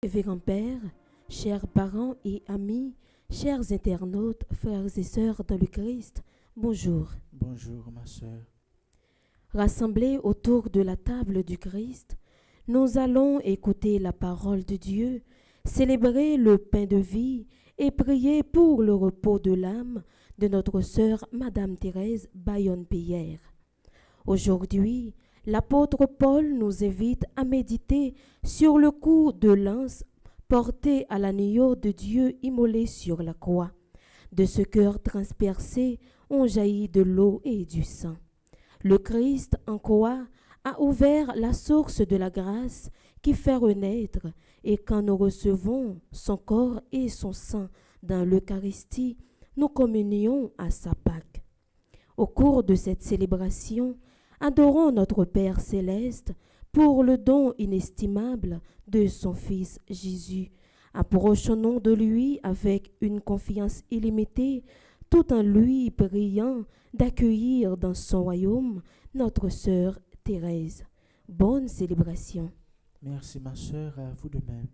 révérend Père, chers parents et amis, chers internautes, frères et sœurs dans le Christ, bonjour. Bonjour ma sœur. Rassemblés autour de la table du Christ, nous allons écouter la parole de Dieu, célébrer le pain de vie et prier pour le repos de l'âme de notre sœur Madame Thérèse Bayonne-Pierre. Aujourd'hui, l'apôtre Paul nous invite à méditer sur le coup de lance porté à l'agneau de Dieu immolé sur la croix. De ce cœur transpercé ont jailli de l'eau et du sang. Le Christ en croix a ouvert la source de la grâce qui fait renaître, et quand nous recevons son corps et son sang dans l'Eucharistie, nous communions à sa Pâque. Au cours de cette célébration, adorons notre Père céleste pour le don inestimable de son Fils Jésus. Approchons-nous de lui avec une confiance illimitée, tout en lui priant d'accueillir dans son royaume notre sœur Thérèse. Bonne célébration. Merci ma sœur, à vous de même.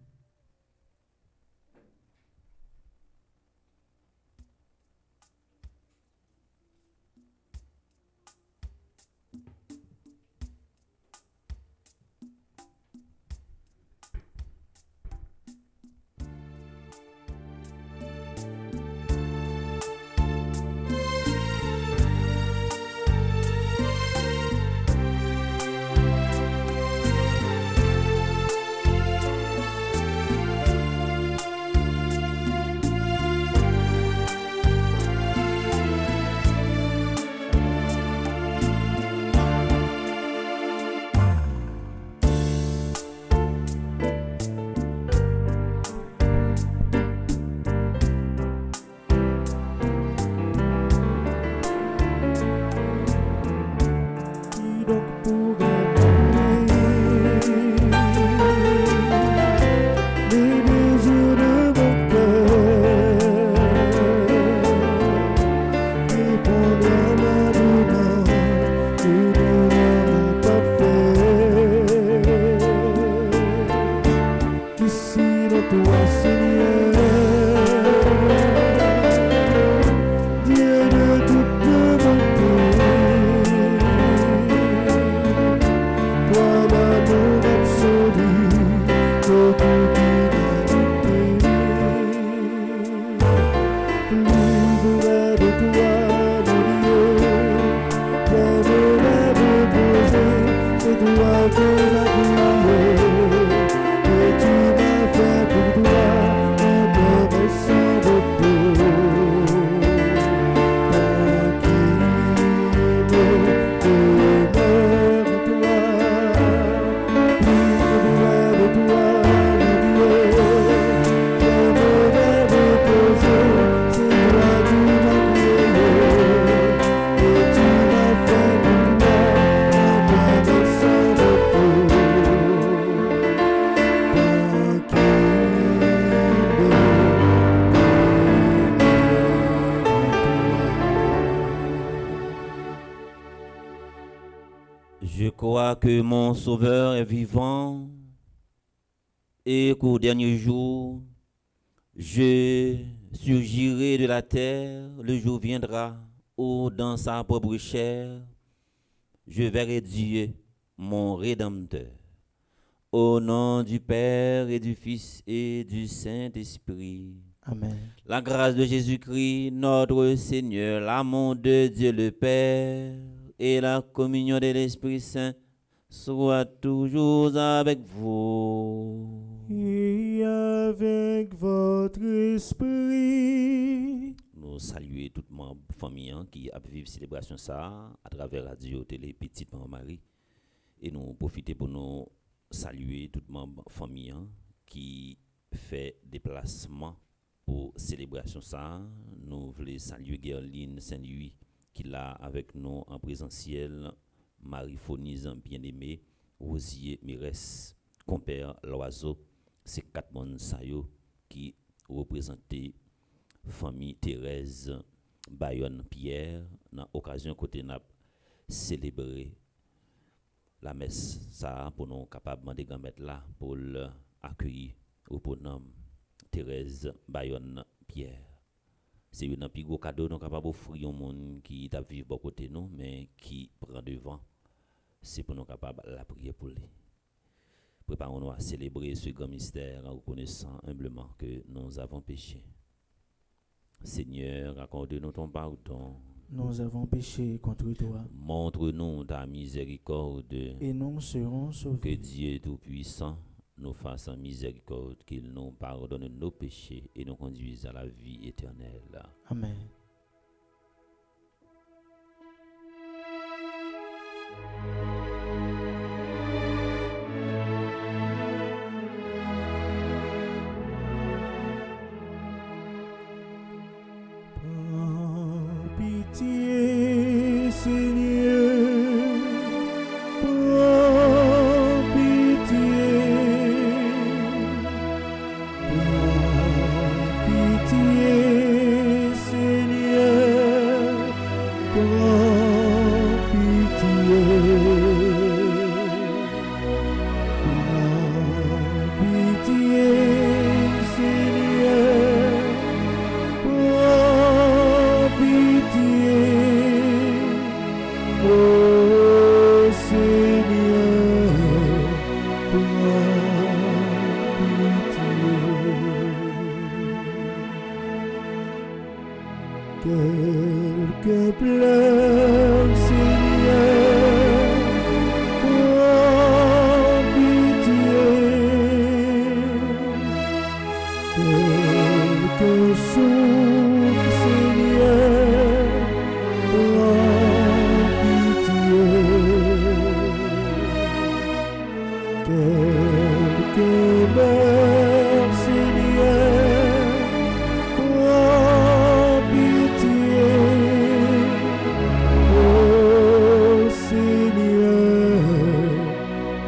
Je crois que mon Sauveur est vivant et qu'au dernier jour, je surgirai de la terre, le jour viendra où dans sa propre chair, je verrai Dieu, mon Rédempteur. Au nom du Père et du Fils et du Saint-Esprit. Amen. La grâce de Jésus-Christ, notre Seigneur, l'amour de Dieu le Père et la communion de l'Esprit Saint soit toujours avec vous. Et avec votre esprit. Nous saluons tout le monde, famille qui a vécu célébration ça à travers radio, télé, petite Maman Marie. Et nous profitons pour nous saluer tout le monde, famille qui fait déplacement pour célébration ça. Nous voulons saluer Gerline Saint-Louis qui est là avec nous en présentiel, Marie-Fonise bien-aimée, Rosier Mires, compère Loiseau, c'est 4 personnes qui représentent famille Thérèse Bayonne-Pierre dans l'occasion côté n'a célébrer la messe ça pour nous capables de mettre là pour accueillir au pronom Thérèse Bayonne Pierre. C'est un plus gros cadeau nous capable d'offrir au monde qui t'a vivre à côté nous mais qui prend devant. C'est pour nous capable la prier pour lui. Préparons-nous à célébrer ce grand mystère en reconnaissant humblement que nous avons péché. Seigneur, accorde-nous ton pardon. Nous avons péché contre toi. Montre-nous ta miséricorde. Et nous serons Que sauvés. Dieu Tout-Puissant nous fasse en miséricorde, qu'il nous pardonne nos péchés et nous conduise à la vie éternelle. Amen. Prends pitié, Seigneur. Prends pitié. Prends pitié, Seigneur. Prends pitié. Prends pitié, Seigneur. Prends pitié, ô Seigneur, prends pitié. Quelques pleurs, Seigneur, prends pitié. Quelques souffles, Seigneur, prends pitié. Quelques meurent, Seigneur, prends pitié. Ô Seigneur,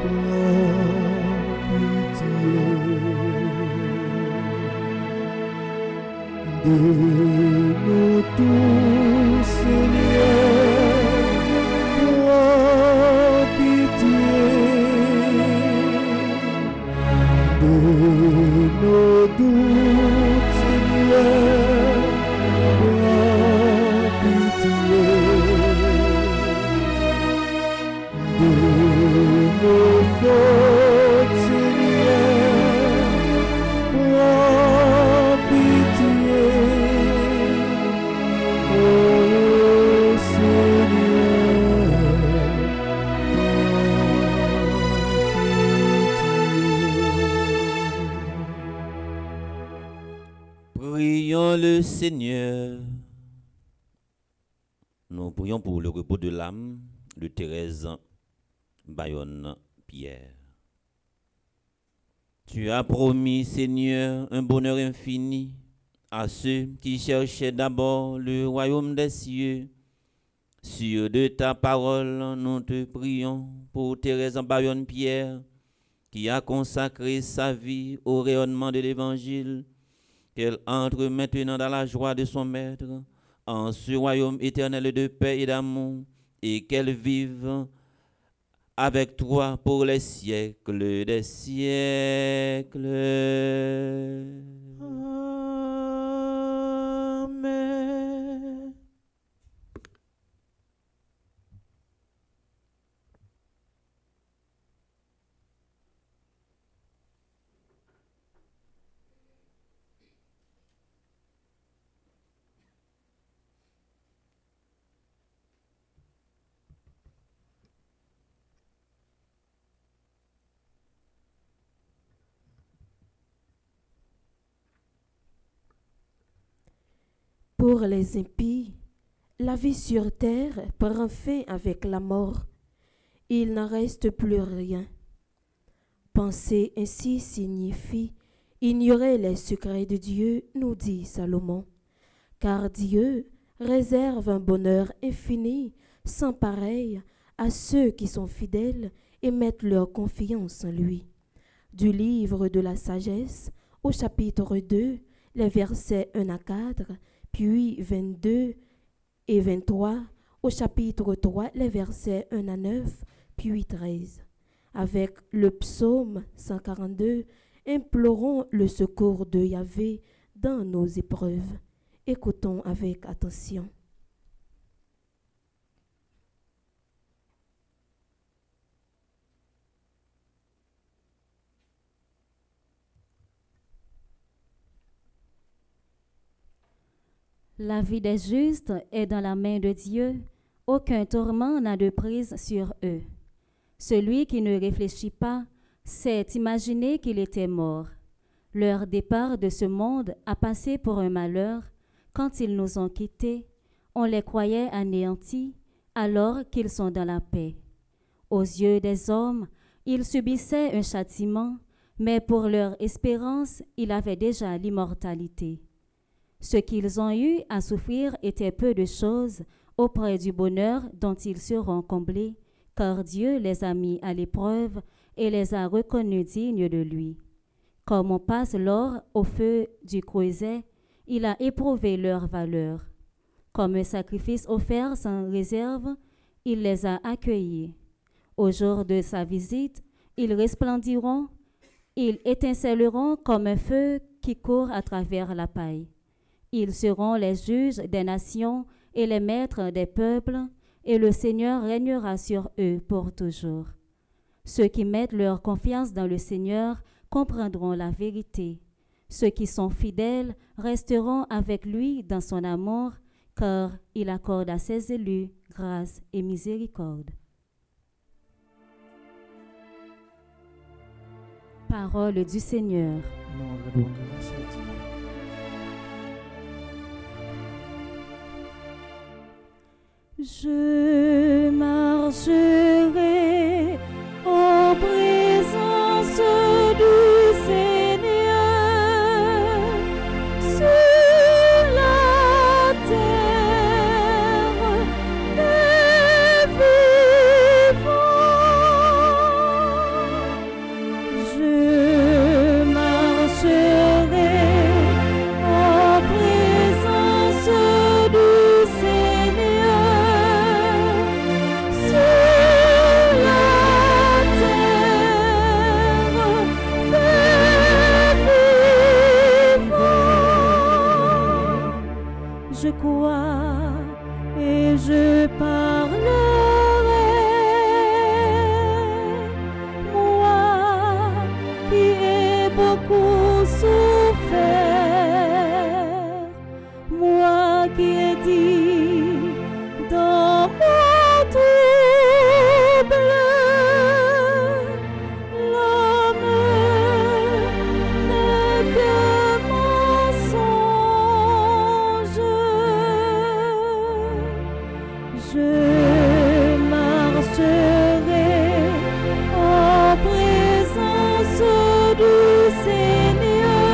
prends pitié. De nous tous, Seigneur, prends pitié. De nos doutes, Seigneur, prends pitié. De nos fautes, Seigneur, prends pitié. Ô Seigneur, Prions le Seigneur. Nous prions pour le repos de l'âme de Thérèse Bayonne Pierre. Tu as promis, Seigneur, un bonheur infini à ceux qui cherchaient d'abord le royaume des cieux. Sûr de ta parole, nous te prions pour Thérèse Bayonne Pierre, qui a consacré sa vie au rayonnement de l'Évangile, qu'elle entre maintenant dans la joie de son Maître, en ce royaume éternel de paix et d'amour, et qu'elle vive avec toi pour les siècles des siècles. Amen. Pour les impies, la vie sur terre prend fin avec la mort. Il n'en reste plus rien. Penser ainsi signifie ignorer les secrets de Dieu, nous dit Salomon. Car Dieu réserve un bonheur infini, sans pareil, à ceux qui sont fidèles et mettent leur confiance en lui. Du livre de la sagesse, au chapitre 2, les versets 1 à 4, puis 22 et 23, au chapitre 3, les versets 1 à 9, puis 13. Avec le psaume 142 Implorons le secours de Yahvé dans nos épreuves. Écoutons avec attention. La vie des justes est dans la main de Dieu. Aucun tourment n'a de prise sur eux. Celui qui ne réfléchit pas s'est imaginé qu'il était mort. Leur départ de ce monde a passé pour un malheur. Quand ils nous ont quittés, on les croyait anéantis, alors qu'ils sont dans la paix. Aux yeux des hommes, ils subissaient un châtiment, mais pour leur espérance, ils avaient déjà l'immortalité. Ce qu'ils ont eu à souffrir était peu de choses auprès du bonheur dont ils seront comblés, car Dieu les a mis à l'épreuve et les a reconnus dignes de lui. Comme on passe l'or au feu du creuset, il a éprouvé leur valeur. Comme un sacrifice offert sans réserve, il les a accueillis. Au jour de sa visite, ils resplendiront, ils étinceleront comme un feu qui court à travers la paille. Ils seront les juges des nations et les maîtres des peuples, et le Seigneur régnera sur eux pour toujours. Ceux qui mettent leur confiance dans le Seigneur comprendront la vérité. Ceux qui sont fidèles resteront avec lui dans son amour, car il accorde à ses élus grâce et miséricorde. Parole du Seigneur. Nous rendons grâce à Dieu. Je marcherai en présence du Seigneur sur la terre des vivants. Je marcherai en présence du Seigneur. Je crois et je parlerai, moi qui ai beaucoup souffert, moi qui ai dit dans mon trouble, l'homme n'est que mensonge. Je marcherai en présence du Seigneur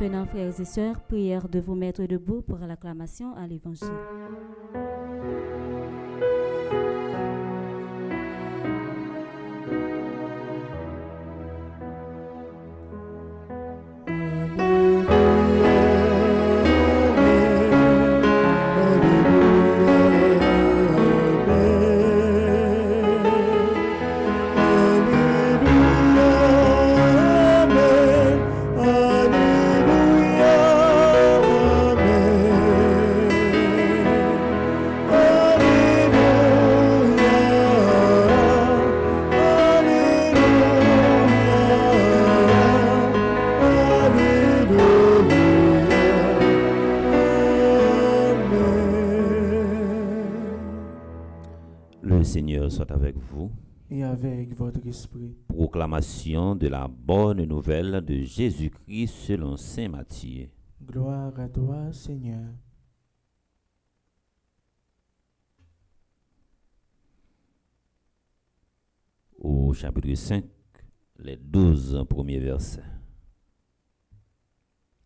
Maintenant, frères et sœurs, prière de vous mettre debout pour l'acclamation à l'Évangile. Le Seigneur soit avec vous. Et avec votre esprit. Proclamation de la bonne nouvelle de Jésus-Christ selon saint Matthieu. Gloire à toi, Seigneur. Au chapitre 5, les 12 premiers versets.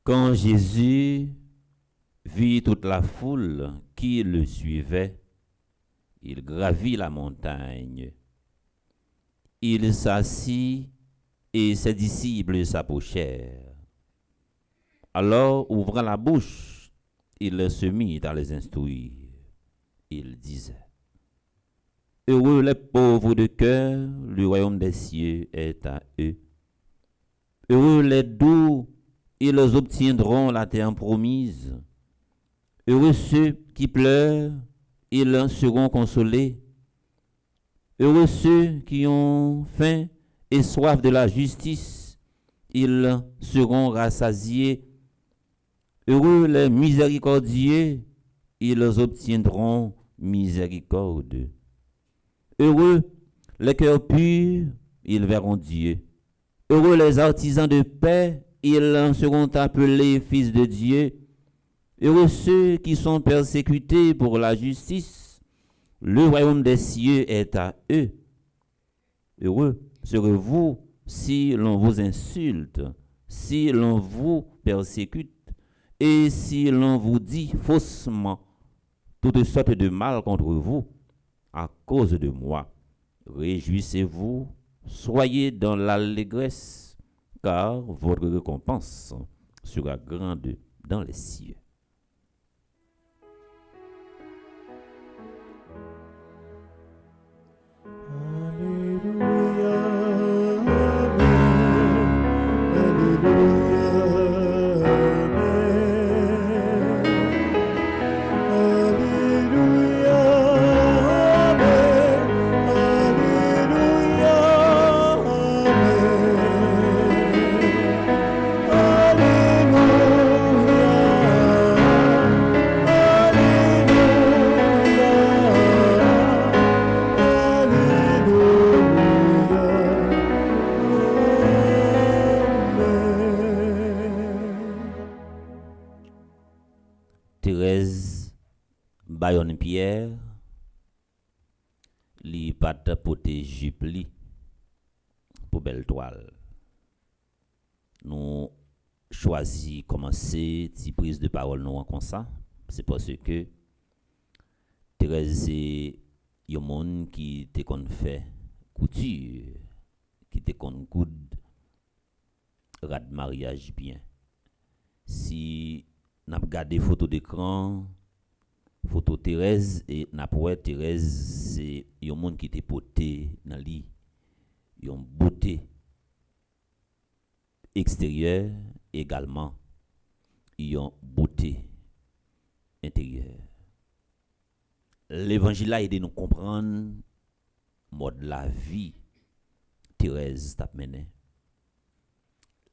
Quand Jésus vit toute la foule qui le suivait, il gravit la montagne. Il s'assit et ses disciples s'approchèrent. Alors, ouvrant la bouche, il se mit à les instruire. Il disait: Heureux les pauvres de cœur, le royaume des cieux est à eux. Heureux les doux, ils obtiendront la terre promise. Heureux ceux qui pleurent, ils seront consolés. Heureux ceux qui ont faim et soif de la justice, ils seront rassasiés. Heureux les miséricordieux, ils obtiendront miséricorde. Heureux les cœurs purs, ils verront Dieu. Heureux les artisans de paix, ils seront appelés fils de Dieu. Heureux ceux qui sont persécutés pour la justice, le royaume des cieux est à eux. Heureux serez-vous si l'on vous insulte, si l'on vous persécute, et si l'on vous dit faussement toutes sortes de mal contre vous à cause de moi. Réjouissez-vous, soyez dans l'allégresse, car votre récompense sera grande dans les cieux. Alléluia, Amen, Alléluia, Amen, Alléluia, Thérèse Bayon-Pierre, li pat pote jupe li pour belle toile. Nous choisi commencer ti prise de parole nous comme ça, c'est parce que Thérèse c'est yon monde qui te kon fait couture, qui te kon coud rad mariage bien. Si n'a regardé photo d'écran, photo Thérèse et n'a pas Thérèse c'est yon monde qui te poté dans li, yon beauté extérieure également, yon beauté intérieure. L'évangile a aidé nous comprendre mode la vie Thérèse t'a mené.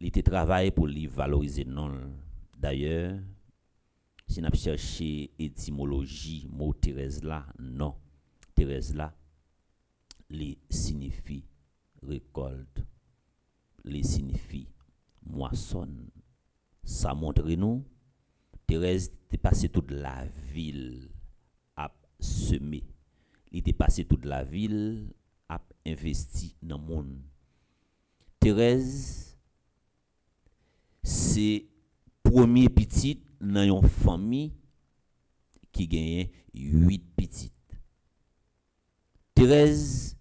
Il te travaille pour lui valoriser non. D'ailleurs, si n'a cherché étymologie mot Thérèse là, non. Thérèse là, li signifie récolte, li signifie moissonne. Ça montre nous Thérèse t'est passé toute la ville à semer. Il était passé toute la ville à investir dans le monde. Thérèse, c'est premier petit dans une famille qui gagne 8 petites. Thérèse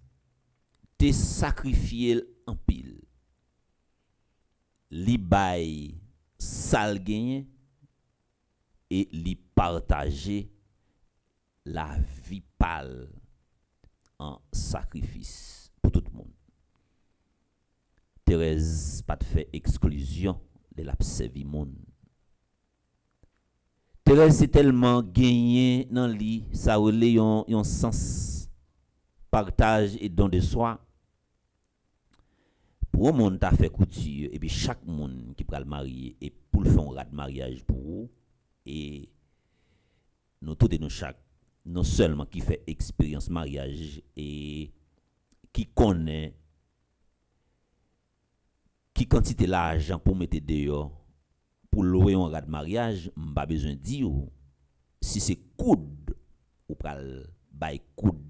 te sacrifié en pile. Li bay sal gagne et li partager la vie pâle en sacrifice pour tout le monde. Thérèse pas de fait exclusion de la servi monde. Thérèse c'est tellement gagné dans li, ça relè yon sens partage et don de soi. Pour un monde t'a fait couture et puis chaque monde qui pral marier et pour le faire un rat de mariage pour vous et nous tous et nous chaque non seulement qui fait expérience mariage et qui connaît qui quantité l'argent pour mettre dehors pour louer un rat de mariage, pas besoin de dire si c'est coude ou pral bay coude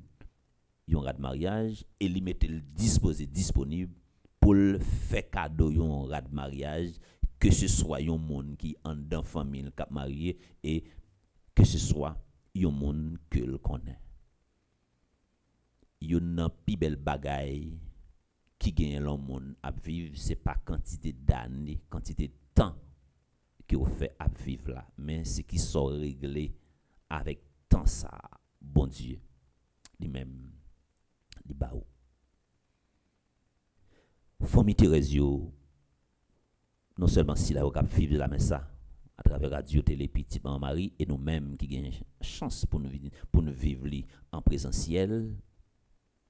un rat de mariage et li mettre le disposé disponible pour faire cadeau un rat de mariage, que ce soit un monde qui en dans famille qui marié et que ce soit un monde que le connaît. Yon pi bel bagay qui gagne le monde à vivre, c'est pas quantité d'années, quantité de temps que vous fait à vivre là, mais c'est qui sont réglé avec temps ça, bon Dieu, lui-même, li ba ou. Famille Thérèse non seulement si la ou cap vivre la mais ça à travers radio télé petit maman Marie et nous-mêmes qui gagnent chance pour nous vivre li en présentiel,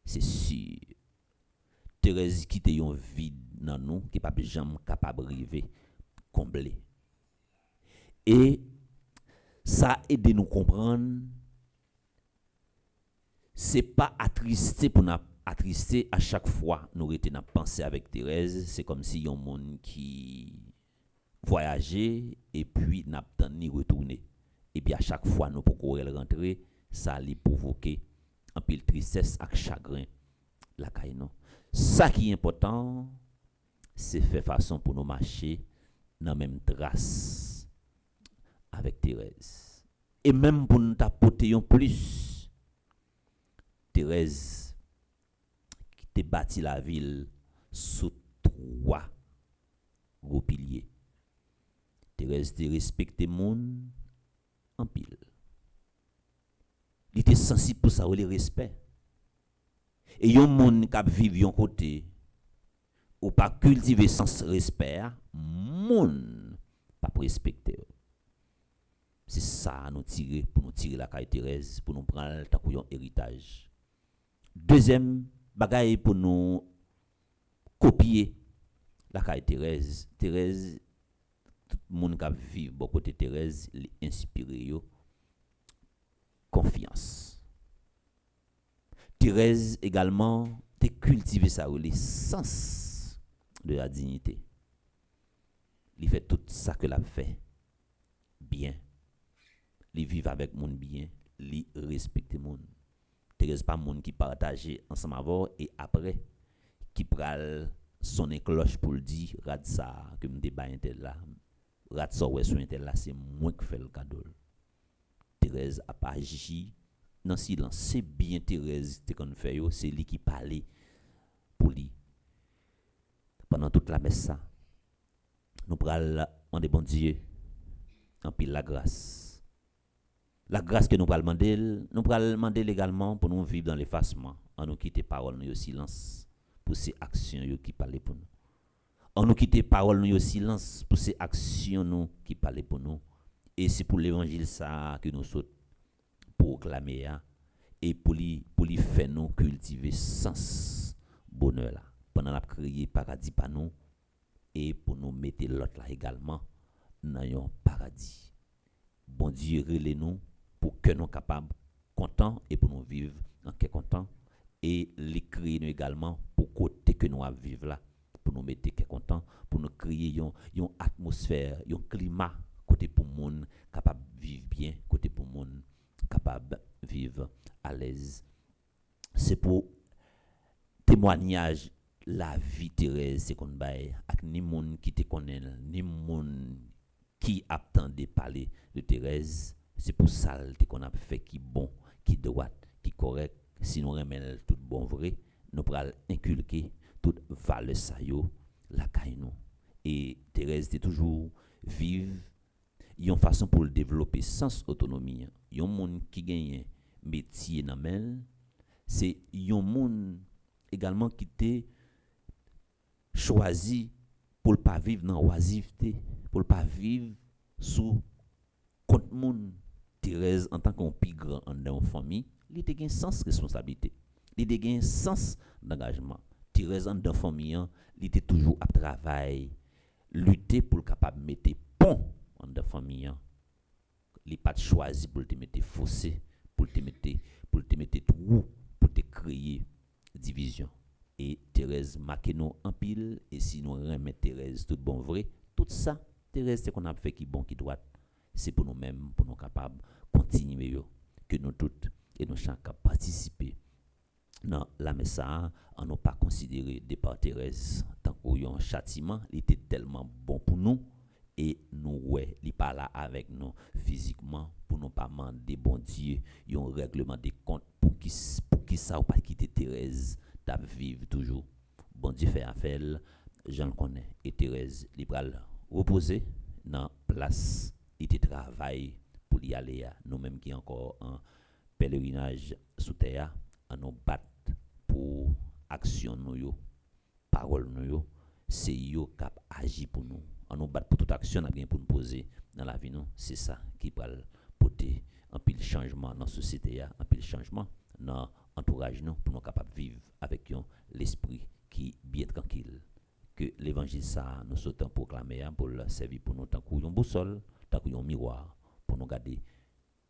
c'est sûr Thérèse qui te yon vide dans nous qui pas jamais capable river combler. Et ça aide nous comprendre c'est pas attristé pour nous attristé à chaque fois nous était n'a penser avec Thérèse, c'est comme si un monde qui voyager et puis n'a pas ni retourner et puis à chaque fois nous pour courir rentrer ça lui provoquer un peu de tristesse et chagrin la caille non. Ça qui est important c'est faire façon pour nous marcher dans même trace avec Thérèse et même pour nous apporter un plus. Thérèse qui te bâti la ville sous 3 gros piliers. Thérèse te respecte monde en pile. Il était sensible pour ça le respect. Et yon monde qui vivre yon côté ou pas cultiver sans respect, monde pas respecter. C'est ça nous tirer pour nous tirer la caille Thérèse pour nous prendre tant qu'on héritage. Deuxième bagaille pour nous copier la caille Thérèse. Thérèse tout le monde qui vivre bon côté Thérèse l'inspirer yo confiance. Thérèse également te cultiver ça le sens de la dignité. Il fait tout ça que l'a fait bien. Il vivre avec monde bien, il respecter monde. Thérèse pas monde qui partager ensemble avant et après qui pral sonner cloche pour le dire rat ça que me débat intel là. Rat ça ouais sur intel là c'est moi qui fait le cadeau. Thérèse a pas agi dans silence, c'est bien Thérèse te qu'on fait yo, c'est lui qui parlait pour lui. Pendant toute la messe ça nous pral demander bon Dieu en pile la grâce. La grâce que nous pral demander également pour nous vivre dans l'effacement, en nous quitter parole nous au silence pour ces actions yo qui parlent pour nous. En nous quitter parole nous au silence pour ces actions nous qui parlent pour nous. Et c'est pour l'évangile ça que nous sommes proclamer et pour lui faire nous cultiver sens bonheur là. Pendant la créer paradis par nous et pour nous mettre l'autre là également dans un paradis. Bon Dieu relève nous pour que nous capables contents et pour nous vivre en content et les créer nous également pour côté que nous vivre là pour nous mettre content pour nous créer une atmosphère, un climat côté pour monde capable vivre bien, côté pour monde capable vivre à l'aise. C'est pour témoignage la vie Thérèse c'est qu'on bail avec ni monde qui te connaît ni monde qui attendait parler de Thérèse, c'est pour ça qu'on a fait qui bon, qui droit, qui correct. Si nous remettons tout bon vrai, nous pourrons inculquer toute valeur ça yo, la caille nous. Et Thérèse était toujours vive. Il y a une façon pour le développer sans autonomie. Il y a un monde qui gagne métier dans mel, c'est un monde également qui était choisi pour ne pas vivre dans l'oisiveté, pour ne pas vivre sous contre monde. Thérèse, en tant qu'un plus grand dans une famille, il était un sens de responsabilité, il était un sens d'engagement. Thérèse, dans une famille, il était toujours à travailler, lutter pour capable de mettre pont dans la famille. Il n'est pas choisi pour te mettre fossé, pour te mettre trou, pour te créer division. Et Thérèse marque nous en pile, et si nous remettons Thérèse tout bon vrai, tout ça, Thérèse, c'est qu'on a fait qui bon, qui droit, c'est pour nous-mêmes, pour nous capables de continuer, que nous toutes et nous chacun participer dans la message, en nous pas considérer des par Thérèse, tant qu'un châtiment, il était tellement bon pour nous, et nous, ouais, il n'est pas là avec nous physiquement, pour nous pas demander, bon Dieu, il y a un règlement des comptes pour qui ça ou pas quitter Thérèse, d'ab vivre toujours. Bon Dieu fait affaire, j'en le connais, et Thérèse, il va reposer dans place, il travaille pour y aller, nous-mêmes qui encore un pèlerinage sous terre, à nous battre pour action nous, parole nous, c'est yo cap agir pour nous. On nous bat pour toute action pour nous poser dans la vie, c'est ça qui va porter un pile changement dans la société, un pile changement dans l'entourage pour nous capables de vivre avec l'esprit qui bien tranquille. Que l'évangile ça nous sommes proclamé pour le servir pour nous tant qu'un boussole, tant qu'un miroir, pour nous garder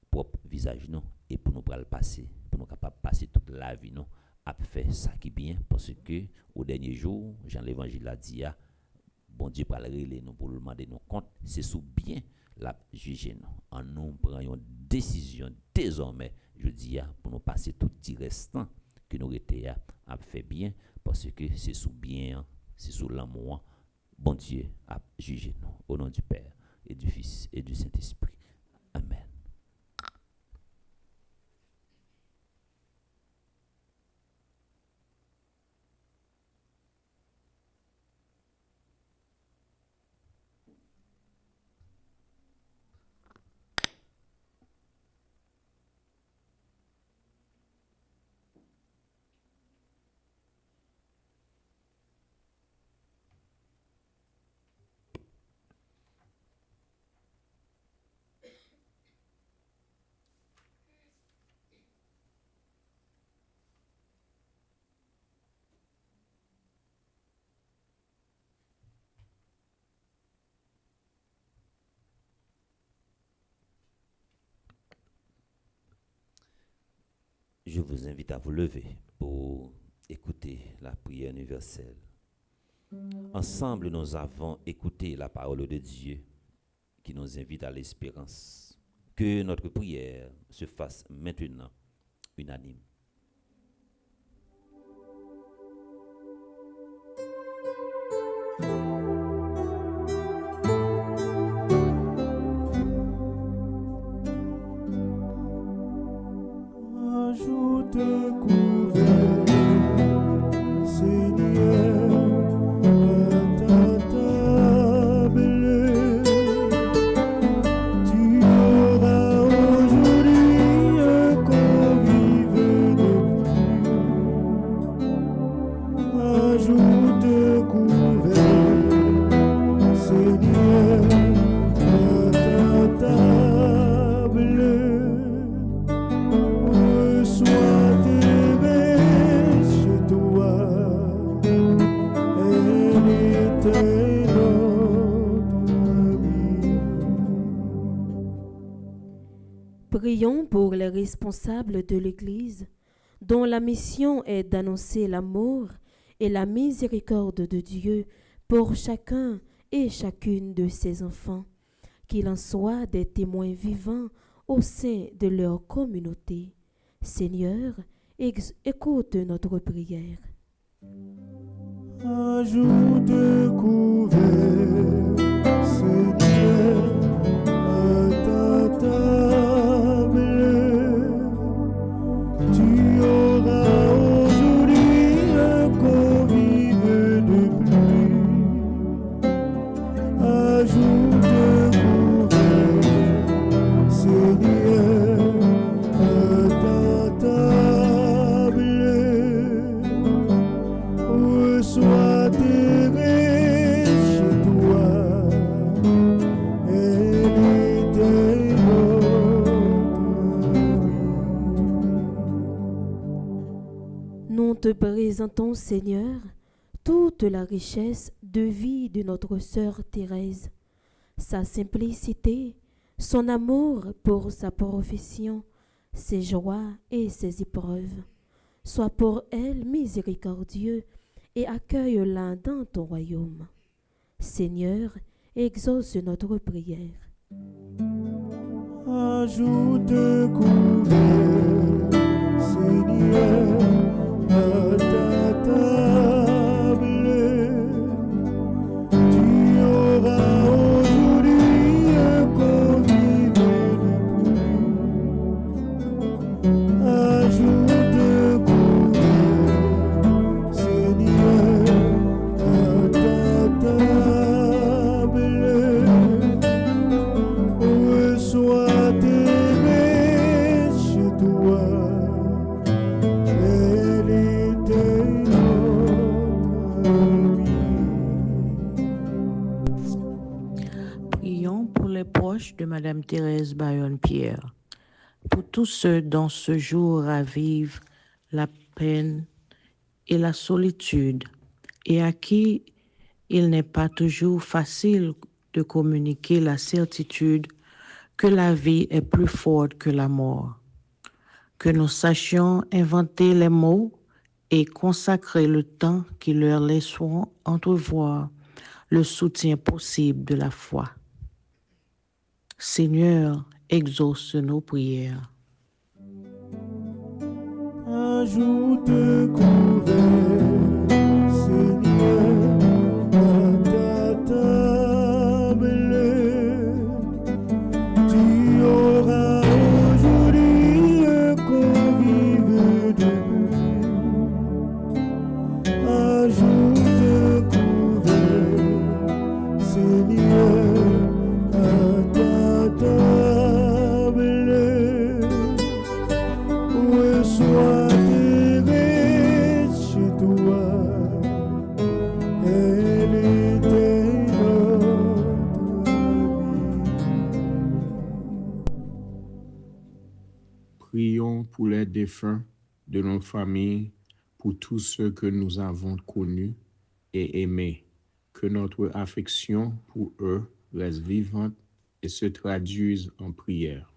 propre visage et pour nous passer, pour nous capables de passer toute la vie à faire ça qui est bien, parce que au dernier jour, Jean l'évangile a dit, bon Dieu pour nous pour demander nos comptes, c'est sous bien la juger nous. En nous prenons une décision désormais, je dis, pour nous passer tout petit restant que nous étions à faire bien, parce que c'est sous bien, c'est sous l'amour, bon Dieu a jugé nous. Au nom du Père et du Fils et du Saint-Esprit. Amen. Je vous invite à vous lever pour écouter la prière universelle. Ensemble, nous avons écouté la parole de Dieu qui nous invite à l'espérance. Que notre prière se fasse maintenant unanime. Prions pour les responsables de l'Église, dont la mission est d'annoncer l'amour et la miséricorde de Dieu pour chacun et chacune de ses enfants, qu'il en soit des témoins vivants au sein de leur communauté. Seigneur, écoute notre prière. Un jour de couvert, Seigneur, te présentons, Seigneur, toute la richesse de vie de notre sœur Thérèse, sa simplicité, son amour pour sa profession, ses joies et ses épreuves. Sois pour elle miséricordieux et accueille-la dans ton royaume. Seigneur, exauce notre prière. Ajoute couvert, Seigneur, à ta table. Tu auras aujourd'hui un convive de plus. Ajoute couvert, Seigneur, à ta table. Reçois tes chez toi. Elle était notre amie. Prions pour les proches de Madame Thérèse Bayonne-Pierre, pour tous ceux dont ce jour ravive la peine et la solitude, et à qui il n'est pas toujours facile de communiquer la certitude que la vie est plus forte que la mort. Que nous sachions inventer les mots et consacrer le temps qui leur laisseront entrevoir le soutien possible de la foi. Seigneur, exauce nos prières. Ajoute couvert, Seigneur, à ta table. Tu auras aujourd'hui un convive de plus. Ajoute couvert, Seigneur, à ta table. Reçois Thérèse chez toi. Elle était notre amie. Prions pour les défunts de nos familles, pour tous ceux que nous avons connus et aimés. Que notre affection pour eux reste vivante et se traduise en prière.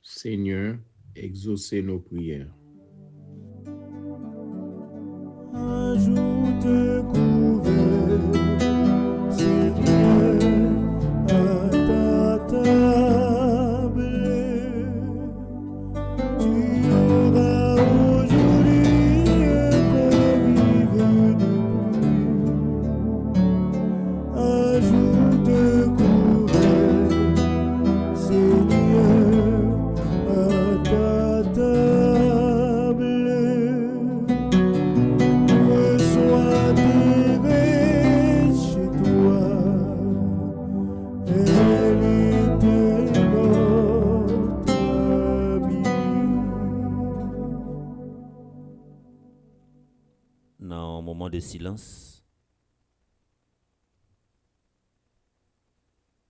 Seigneur, exaucez nos prières. Ajoute couvert, Seigneur, à ta table. Tu auras aujourd'hui un convive de plus. Ajoute couvert, Seigneur, à ta table. Reçois Thérèse chez toi. Elle était notre amie. Dans un moment de silence,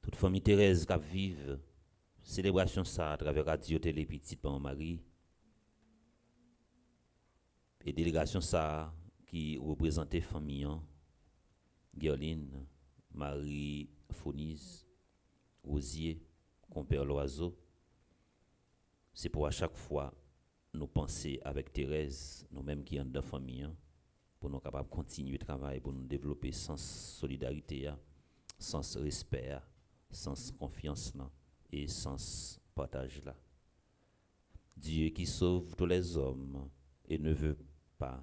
toute famille Thérèse qui vive célébration ça à travers Radio Télé Petite Maman Marie et délégation ça qui représentait famille Guerline, Marie Fonise, Rosier, compère Loiseau. C'est pour à chaque fois nous penser avec Thérèse, nous-mêmes qui sommes dans la famille, pour nous capables de continuer le travail, pour nous développer sans solidarité, sans respect, sans confiance et sans partage là. Dieu qui sauve tous les hommes et ne veut pas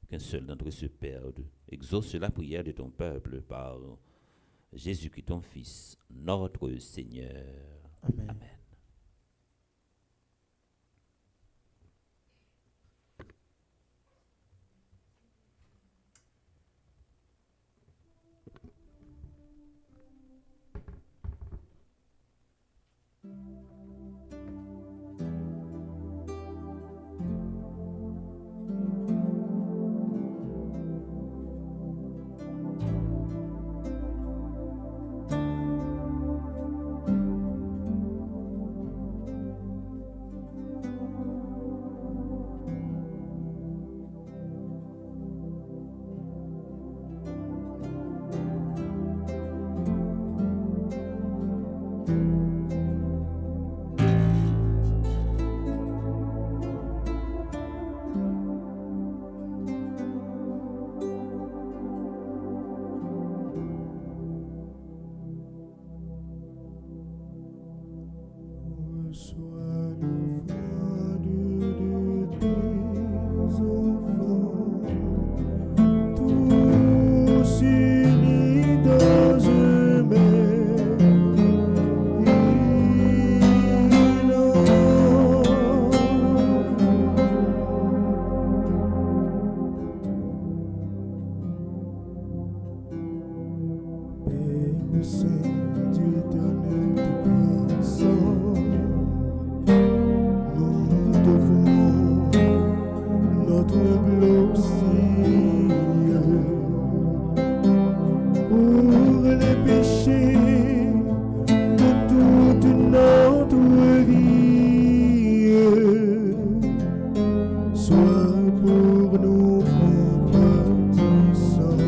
qu'un seul d'entre eux se perde. Exauce la prière de ton peuple par Jésus-Christ ton Fils, notre Seigneur. Amen. Amen. Dieu saint, Dieu éternel, tout-puissant, nous devons notre humble auxil pour les péchés de toute notre vie. Sois pour nous compatissant.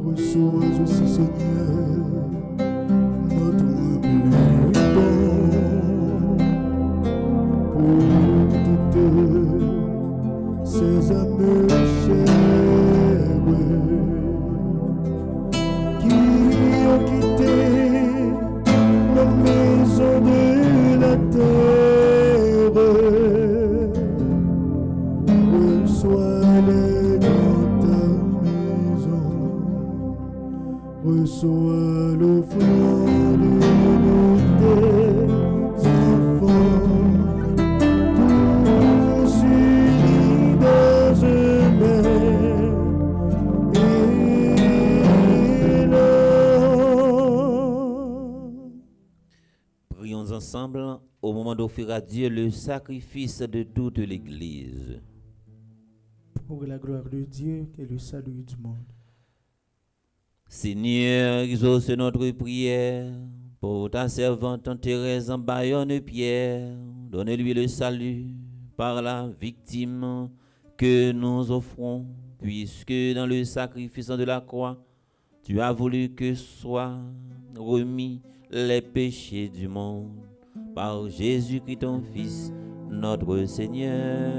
Reçois aussi, Seigneur, notre humble don pour toutes ces âmes chères qui ont quitté nos maisons de la terre. Reçois-les dans ta maison, reçois l'offrande de tes enfants, tous unis dans un même élan. Prions ensemble au moment d'offrir à Dieu le sacrifice de toute l'Église. Pour la gloire de Dieu et le salut du monde. Seigneur, exauce notre prière pour ta servante Thérèse en Bayonne-Pierre. Donne-lui le salut par la victime que nous offrons, puisque dans le sacrifice de la croix, tu as voulu que soient remis les péchés du monde par Jésus-Christ ton Fils, notre Seigneur.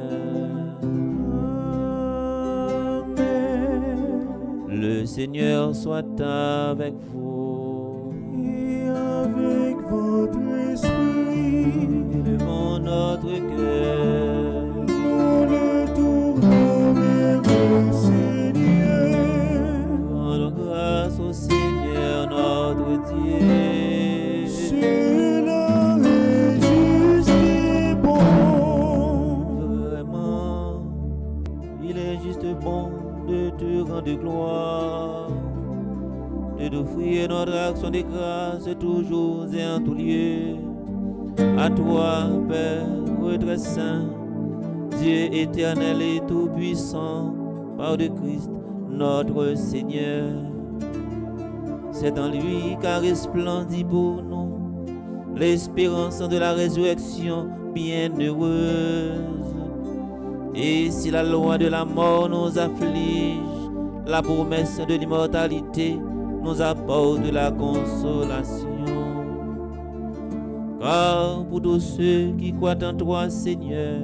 Le Seigneur soit avec vous. Et avec votre esprit, Élevons notre cœur. nous le tournons vers le Seigneur. Rendons grâce au Seigneur notre Dieu. Cela est juste et bon. Vraiment, il est juste bon de te rendre gloire, de t'offrir notre action de grâce toujours et en tout lieu. À toi, Père, très saint, Dieu éternel et tout-puissant, par de Christ, notre Seigneur. C'est en lui qu'a resplendi pour nous l'espérance de la résurrection bienheureuse. Et si la loi de la mort nous afflige, la promesse de l'immortalité nous apporte la consolation. Car pour tous ceux qui croient en toi, Seigneur,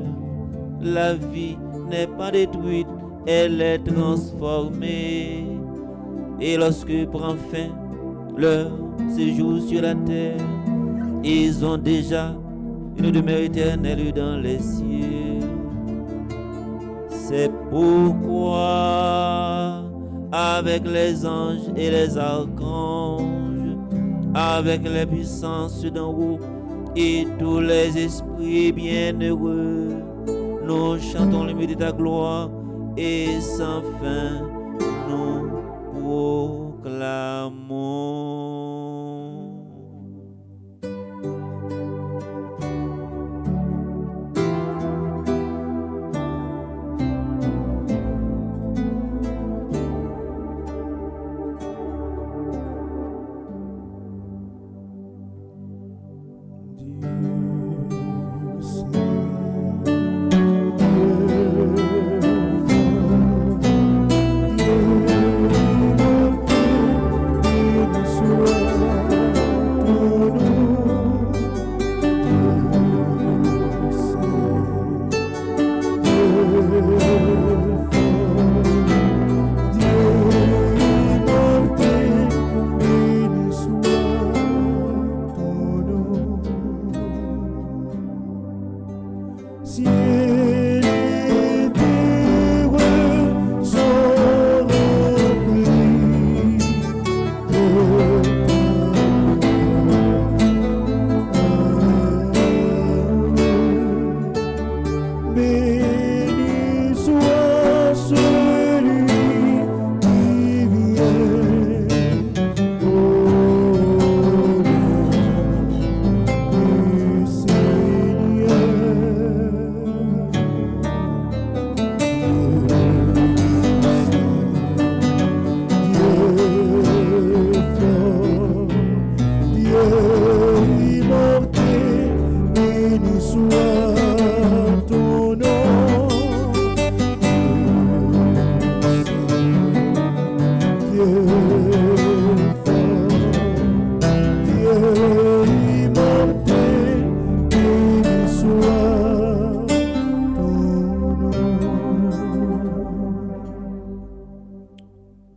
la vie n'est pas détruite, elle est transformée. Et lorsque prend fin leur séjour sur la terre, ils ont déjà une demeure éternelle dans les cieux. C'est pourquoi, avec les anges et les archanges, avec les puissances d'en haut et tous les esprits bienheureux, nous chantons le mot de ta gloire et sans fin nous proclamons.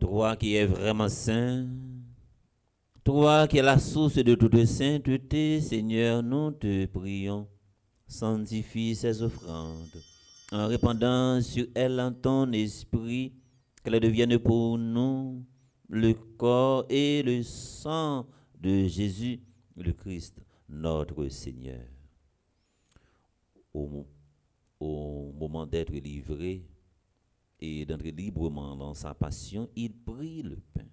Toi qui es vraiment saint, toi qui es la source de toute sainteté, Seigneur, nous te prions. Sanctifie ces offrandes en répandant sur elles ton esprit, qu'elles deviennent pour nous le corps et le sang de Jésus, le Christ, notre Seigneur. Au moment d'être livré et d'entrer librement dans sa passion, il prit le pain,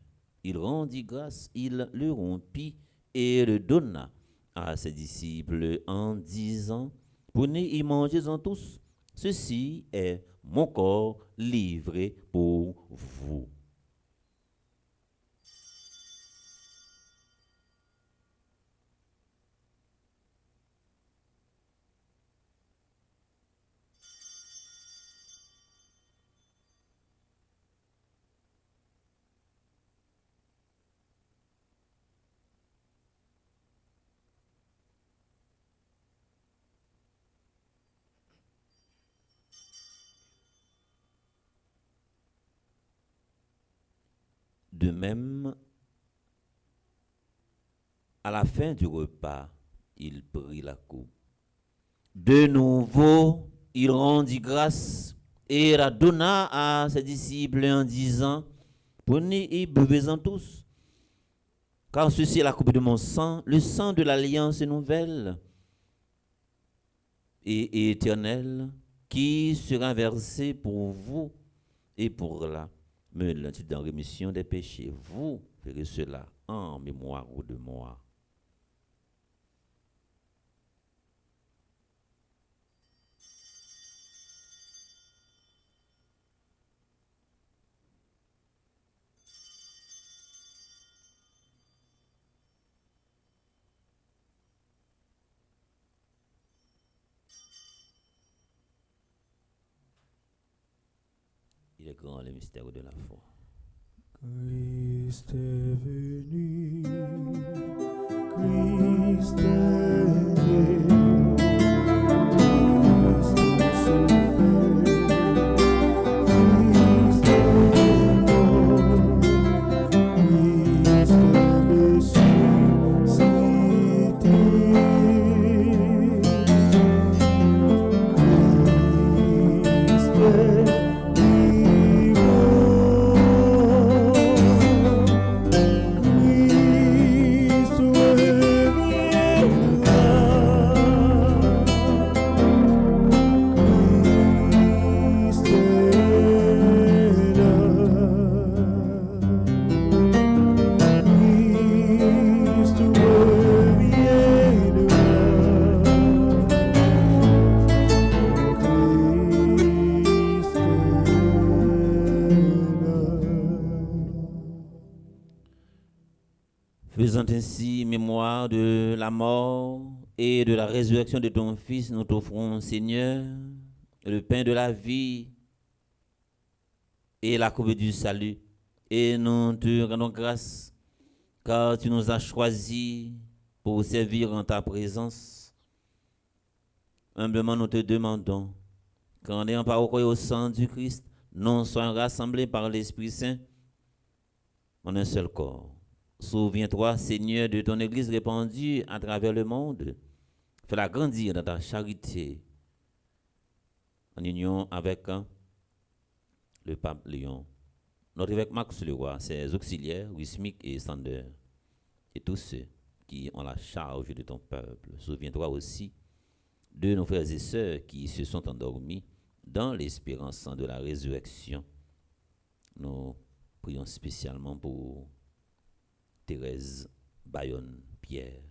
il rendit grâce, il le rompit et le donna à ses disciples en disant: prenez et mangez-en tous, ceci est mon corps livré pour vous. De même, à la fin du repas, il prit la coupe. De nouveau, il rendit grâce et la donna à ses disciples en disant: prenez et buvez-en tous, car ceci est la coupe de mon sang, le sang de l'alliance nouvelle et éternelle, qui sera versé pour vous et pour la multitude en rémission des péchés. Vous ferez cela en mémoire de moi. Il est grand le mystère de la foi. Christ est venu, Christ est né, Christ est souffert, Christ est mort, Christ est ressuscité, Christ est Faisant ainsi mémoire de la mort et de la résurrection de ton Fils, nous t'offrons, Seigneur, le pain de la vie et la coupe du salut. Et nous te rendons grâce, car tu nous as choisis pour servir en ta présence. Humblement, nous te demandons qu'en ayant par au sang du Christ, nous soyons rassemblés par l'Esprit Saint en un seul corps. Souviens-toi, Seigneur, de ton Église répandue à travers le monde. Fais-la grandir dans ta charité, en union avec le pape Léon, notre évêque Max Leroy, ses auxiliaires, Wismic et Sander, et tous ceux qui ont la charge de ton peuple. Souviens-toi aussi de nos frères et sœurs qui se sont endormis dans l'espérance de la résurrection. Nous prions spécialement pour Thérèse Bayonne-Pierre,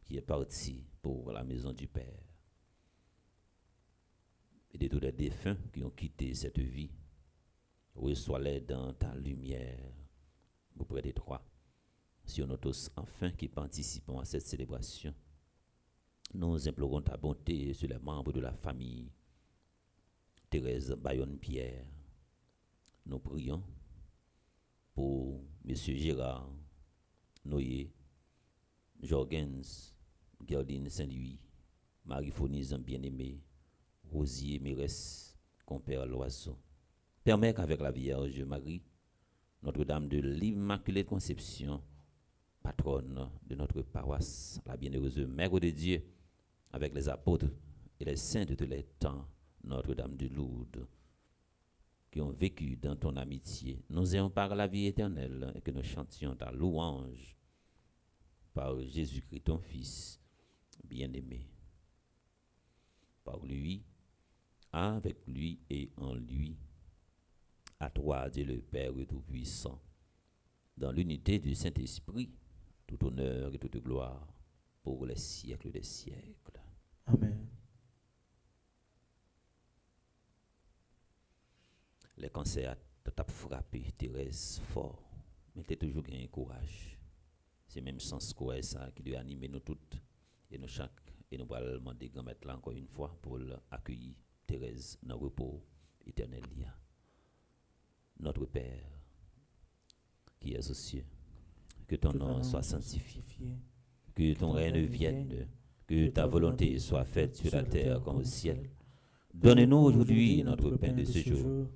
qui est partie pour la maison du Père, et de tous les défunts qui ont quitté cette vie. Reçois-les dans ta lumière auprès des trois. Sur nous tous, enfin, qui participons à cette célébration, nous implorons ta bonté sur les membres de la famille Thérèse Bayonne-Pierre. Nous prions pour M. Gérard Noyer, Jorgens, Gerdine Saint-Louis, Marie-Fonise bien-aimée, Rosier Mérès, compère Loiseau. Permets qu'avec la Vierge Marie, Notre-Dame de l'Immaculée Conception, patronne de notre paroisse, la bienheureuse Mère de Dieu, avec les apôtres et les saints de tous les temps, Notre-Dame de Lourdes, qui ont vécu dans ton amitié, nous ayons par la vie éternelle et que nous chantions ta louange par Jésus-Christ, ton Fils bien-aimé. Par lui, avec lui et en lui, à toi, Dieu le Père Tout-Puissant, dans l'unité du Saint-Esprit, tout honneur et toute gloire pour les siècles des siècles. Amen. Les cancers t'ont frappé, Thérèse, fort, mais tu as toujours gagné courage. C'est même sens courage ça qui doit animer nous toutes et nous chaque. Et nous allons demander grand maître là encore une fois pour accueillir Thérèse dans le repos éternel. Notre Père, qui es aux cieux, que ton nom soit sanctifié, que ton règne vienne, que ta volonté soit faite sur la terre comme au ciel. Donne-nous aujourd'hui notre pain de ce jour.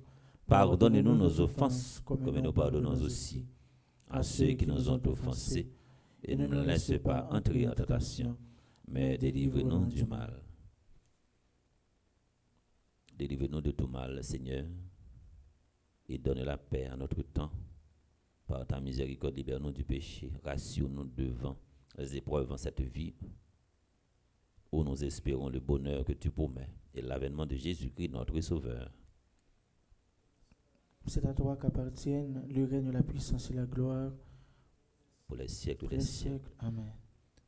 Pardonne-nous nos offenses, comme nous pardonnons aussi à ceux qui nous ont offensés. Et ne nous laisse pas entrer en tentation, mais délivre-nous du mal. Délivre-nous de tout mal, Seigneur, et donne la paix à notre temps. Par ta miséricorde, libère-nous du péché, rassure-nous devant les épreuves en cette vie, où nous espérons le bonheur que tu promets et l'avènement de Jésus-Christ, notre Sauveur. C'est à toi qu'appartiennent le règne, la puissance et la gloire Pour les siècles pour des les siècles. siècles. Amen.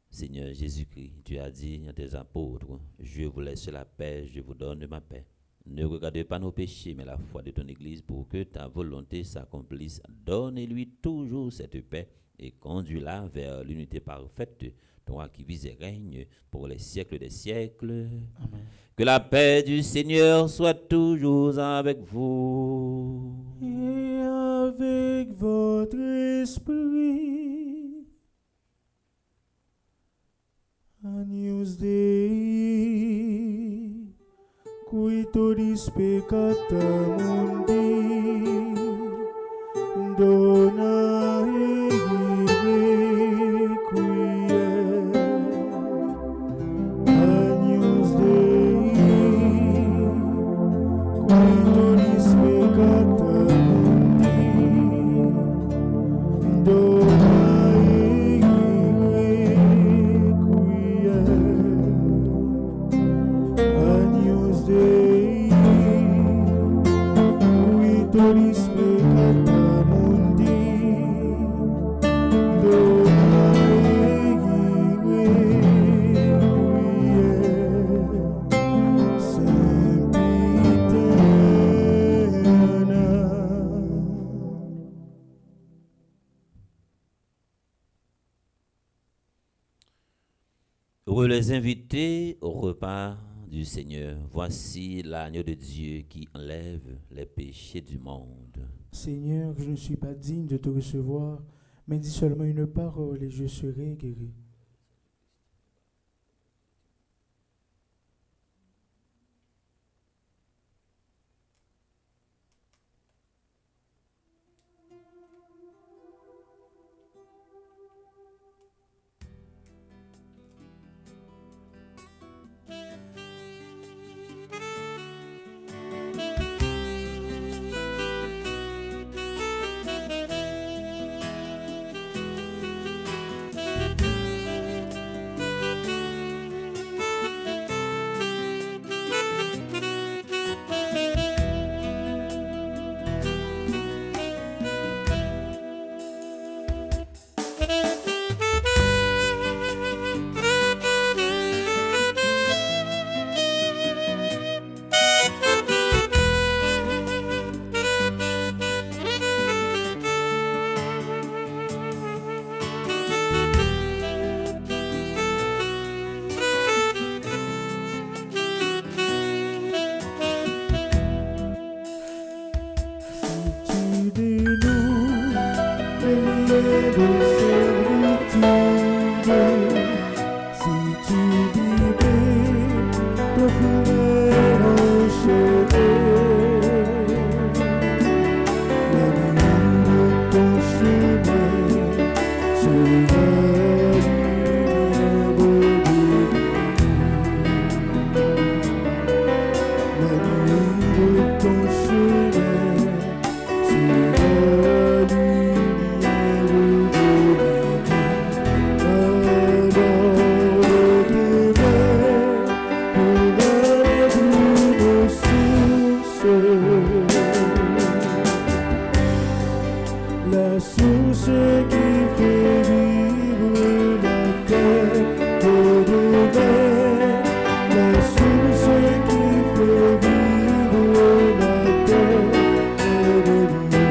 Seigneur Jésus-Christ, tu as dit à tes apôtres, je vous laisse la paix, je vous donne ma paix. Ne regardez pas nos péchés, mais la foi de ton Église pour que ta volonté s'accomplisse. Donne-lui toujours cette paix et conduis-la vers l'unité parfaite, toi qui vis et règnes pour les siècles des siècles. Amen. Que la paix du Seigneur soit toujours avec vous. Et avec votre esprit. Agnus Dei, qui tollis peccata mundi, dona egire quiet. Agnus Dei, qui tollis peccata mundi, dona egire quiet. Agnus Dei, qui tollis peccata mundi, dona egire quiet. Sempiterna. Heureux les invités au repas du Seigneur. Voici l'agneau de Dieu qui enlève les péchés du monde. Seigneur, je ne suis pas digne de te recevoir, mais dis seulement une parole et je serai guéri. la source qui fait vivre la terre et de mer, la source qui fait vivre la terre et de mer.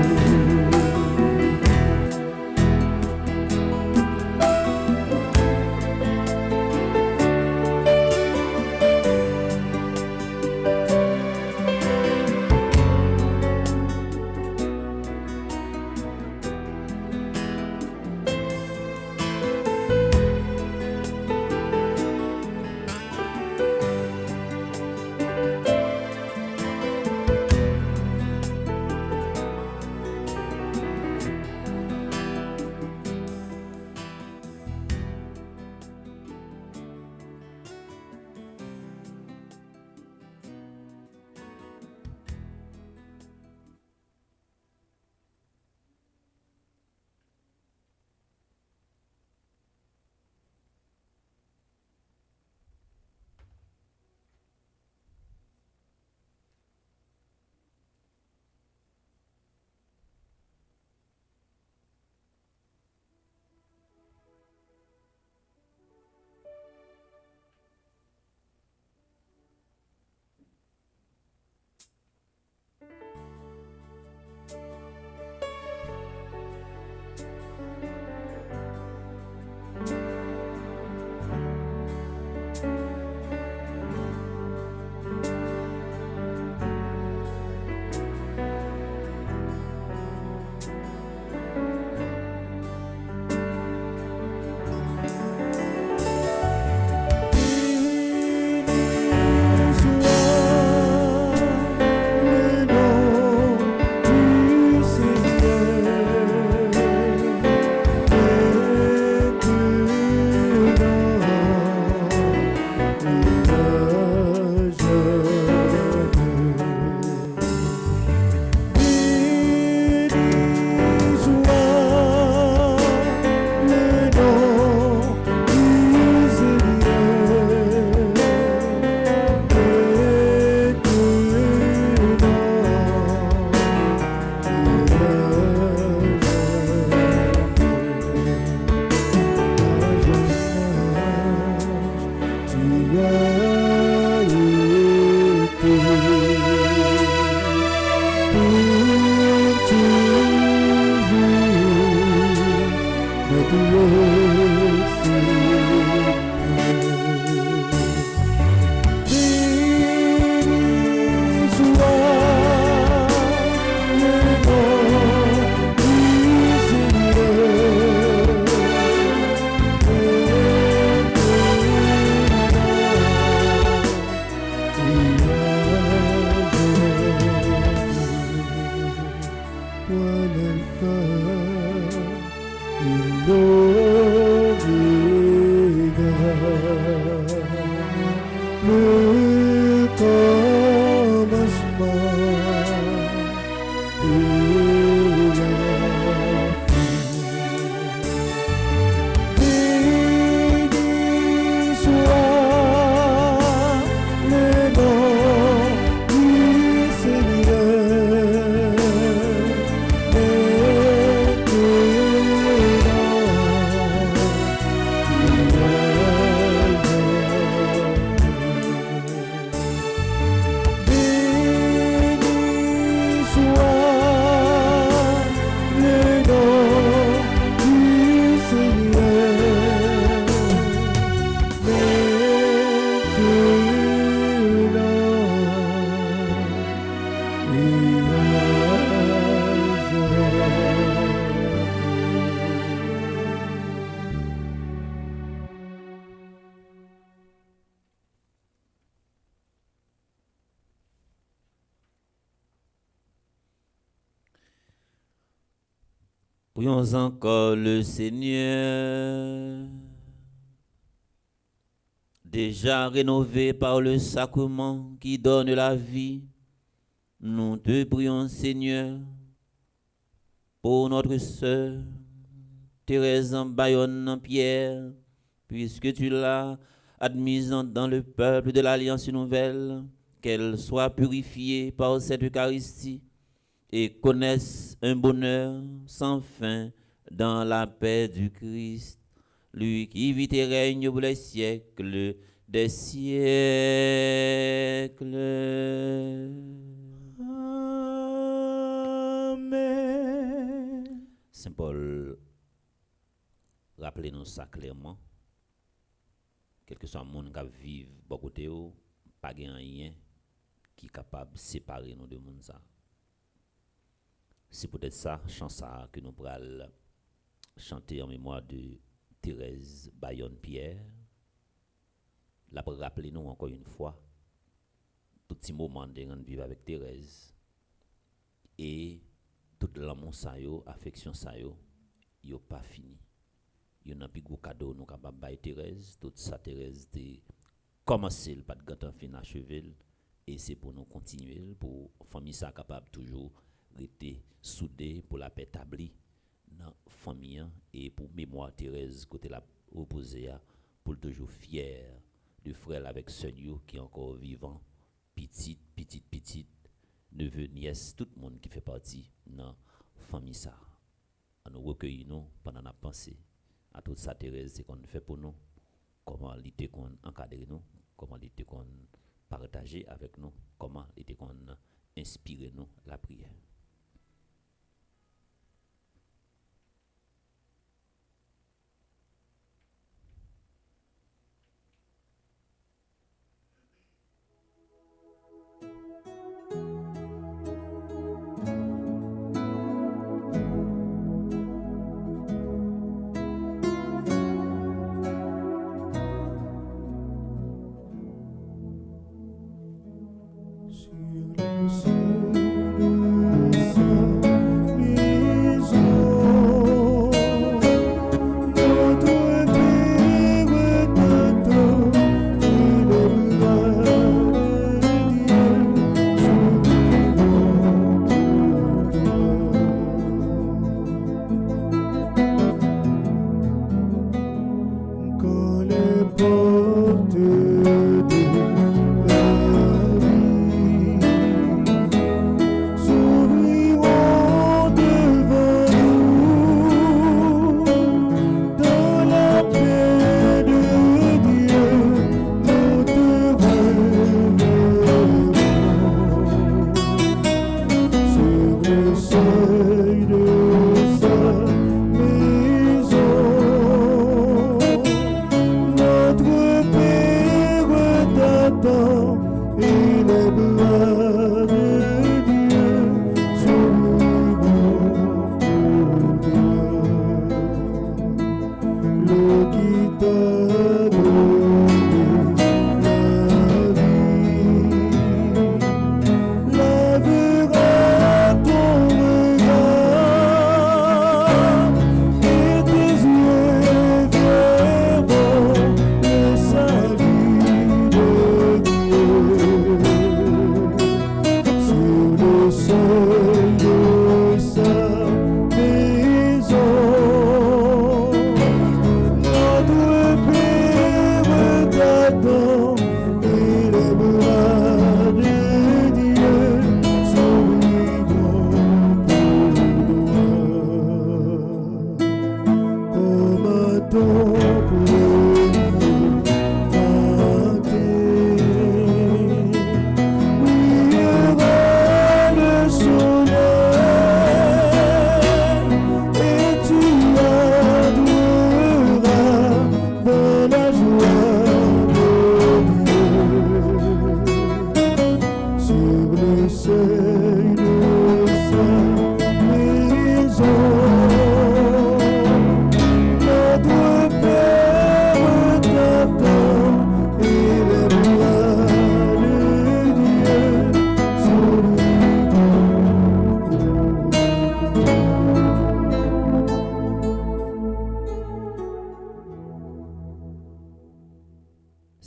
Prions encore le Seigneur. Déjà rénové par le sacrement qui donne la vie, nous te prions, Seigneur, pour notre sœur Thérèse Bayonne-Pierre, puisque tu l'as admise dans le peuple de l'Alliance nouvelle, qu'elle soit purifiée par cette Eucharistie et connaissent un bonheur sans fin dans la paix du Christ, lui qui vit et règne pour les siècles des siècles. Amen. Saint Paul, rappelez-nous ça clairement. Quel que soit le monde qui vit à côté, pas rien qui est capable de séparer nous de monde ça. C'est peut-être ça, chant que nous pourrons chanter en mémoire de Thérèse Bayonne-Pierre. La pour rappeler nous encore une fois tout petit moment de vivre avec Thérèse et tout l'amour ça yo, affection ça yo pas fini. Yo n'a plus gros cadeau nous capable bailler Thérèse, toute ça Thérèse de commencer pas de gâteau fin achever et c'est pour nous continuer pour famille ça capable toujours rester soudé pour la paix établie dans famille et pour mémoire Thérèse côté la reposer pour toujours fier de frère avec sœur qui est encore vivant, petite, neveu, nièce, tout le monde qui fait partie dans famille ça. Nous recueillons pendant la pensée à toute ça Thérèse c'est qu'on fait pour nous, comment l'été qu'on encadrer nous, comment l'été qu'on partager avec nous, comment l'été qu'on inspire nous la prière.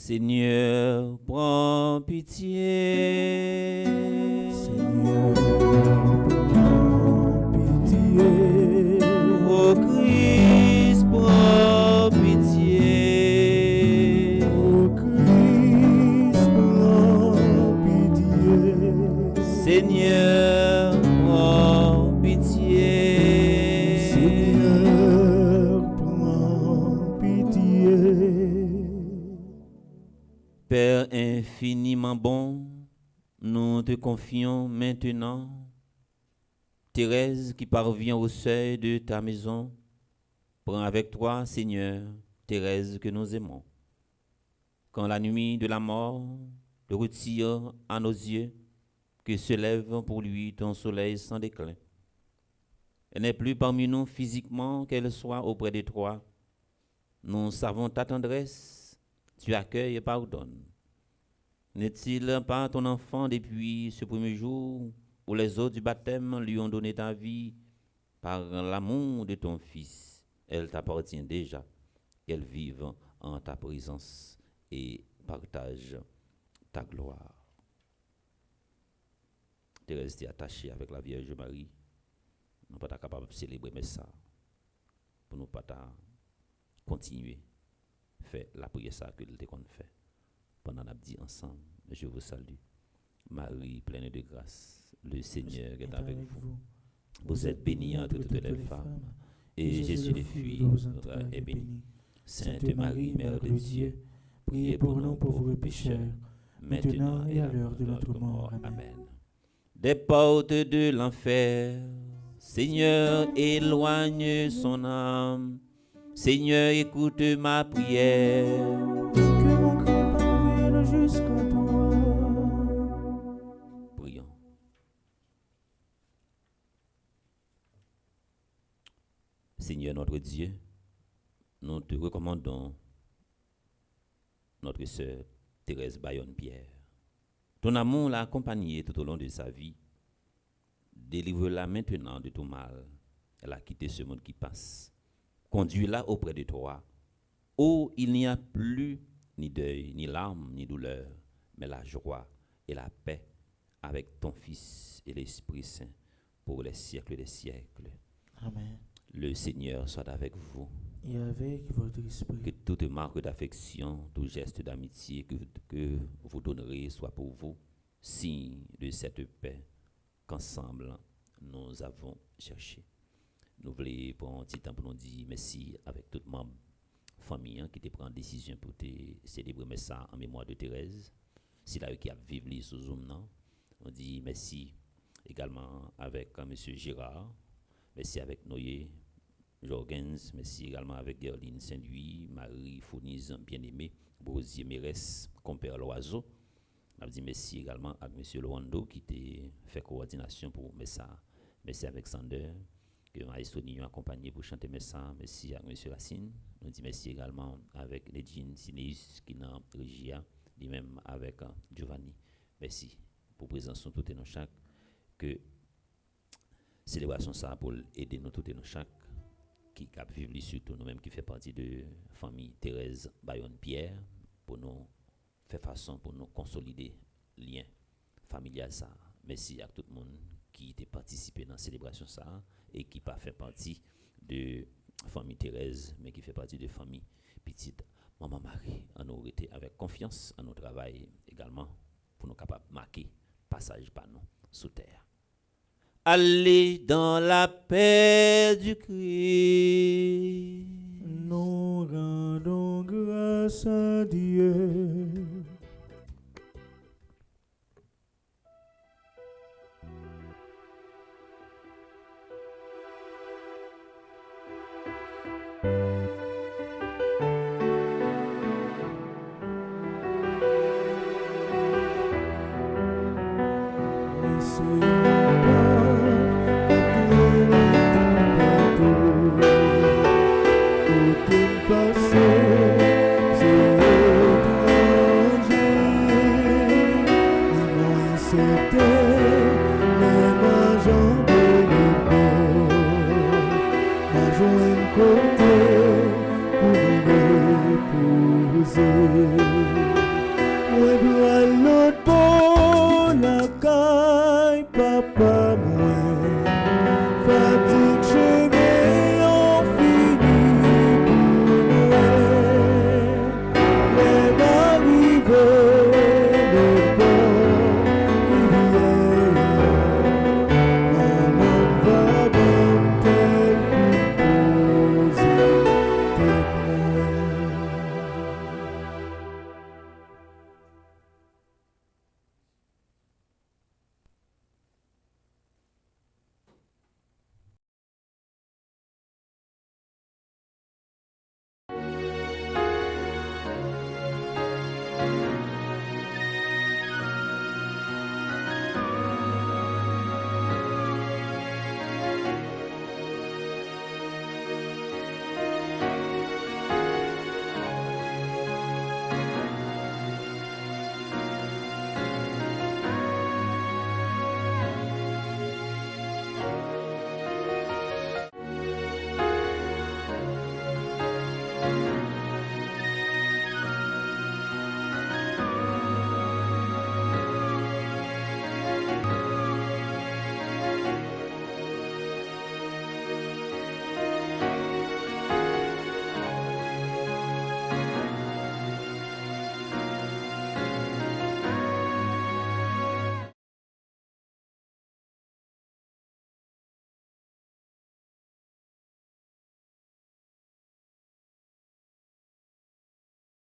Seigneur, prends pitié. Seigneur, prends pitié. Ô Christ, prends pitié. Ô Christ, prends pitié. Seigneur, prends Père infiniment bon, nous te confions maintenant Thérèse qui parvient au seuil de ta maison. Prends avec toi, Seigneur, Thérèse que nous aimons. Quand la nuit de la mort te retire à nos yeux, que se lève pour lui ton soleil sans déclin. Elle n'est plus parmi nous physiquement, qu'elle soit auprès de toi. Nous savons ta tendresse, tu accueilles et pardonnes. N'est-il pas ton enfant depuis ce premier jour où les eaux du baptême lui ont donné ta vie par l'amour de ton Fils? Elle t'appartient déjà, qu'elle vive en ta présence et partage ta gloire. Thérèse est attachée avec la Vierge Marie. Nous ne sommes pas capables de célébrer, mais ça, pour nous pas continuer, faire la prière ça que nous avons fait. Pendant qu'on a dit ensemble, je vous salue. Marie, pleine de grâce, le Seigneur est avec vous. Vous êtes bénie entre toutes les femmes, et Jésus, le fruit de vos entrailles, est béni. Sainte Marie, Mère de Dieu, priez pour nous pauvres pécheurs, maintenant et à l'heure de notre mort. Amen. Des portes de l'enfer, Seigneur, éloigne son âme. Seigneur, écoute ma prière. Que mon cœur parvienne jusqu'à toi. Prions. Seigneur notre Dieu, nous te recommandons notre sœur Thérèse Bayonne-Pierre. Ton amour l'a accompagnée tout au long de sa vie. Délivre-la maintenant de tout mal. Elle a quitté ce monde qui passe. Conduis-la auprès de toi. Oh, il n'y a plus ni deuil, ni larmes, ni douleur, mais la joie et la paix avec ton Fils et l'Esprit Saint pour les siècles des siècles. Amen. Le Seigneur soit avec vous. Et avec votre Que esprit. toute marque d'affection, tout geste d'amitié que vous donnerez soit pour vous signe de cette paix qu'ensemble nous avons cherché. Nous voulons prendre un petit temps pour nous dire merci avec toute ma famille qui te prend décision pour te célébrer ça en mémoire de Thérèse. C'est là qui a vécu sous Zoom. On dit merci également avec M. Gérard, merci avec Noé Jorgens, merci également avec Gerline Saint-Louis, Marie Fournize, bien-aimée, Brosier Mérès, Compère Loiseau. On dit merci également à M. Lowando qui t'a fait coordination pour Messa. Merci avec Sander, que Maestro Nino a accompagné pour chanter Messa. Merci à M. Racine. On dit merci également avec Legine Sineus qui n'a régia, lui-même avec Giovanni. Merci pour présence de tout et nos chaque. Que célébration ça pour aider nous tout et nos chaque. Qui cap vivre surtout nous-mêmes qui fait partie de la famille Thérèse Bayonne-Pierre pour nous faire façon pour nous consolider lien familial ça. Merci à tout le monde qui a participé dans la célébration ça et qui pas fait partie de la famille Thérèse mais qui fait partie de la famille petite Maman Marie. On nous été avec confiance à notre travail également pour nous capables de marquer passage par nous sous terre. Allez dans la paix du Christ. Nous rendons grâce à Dieu. Moi,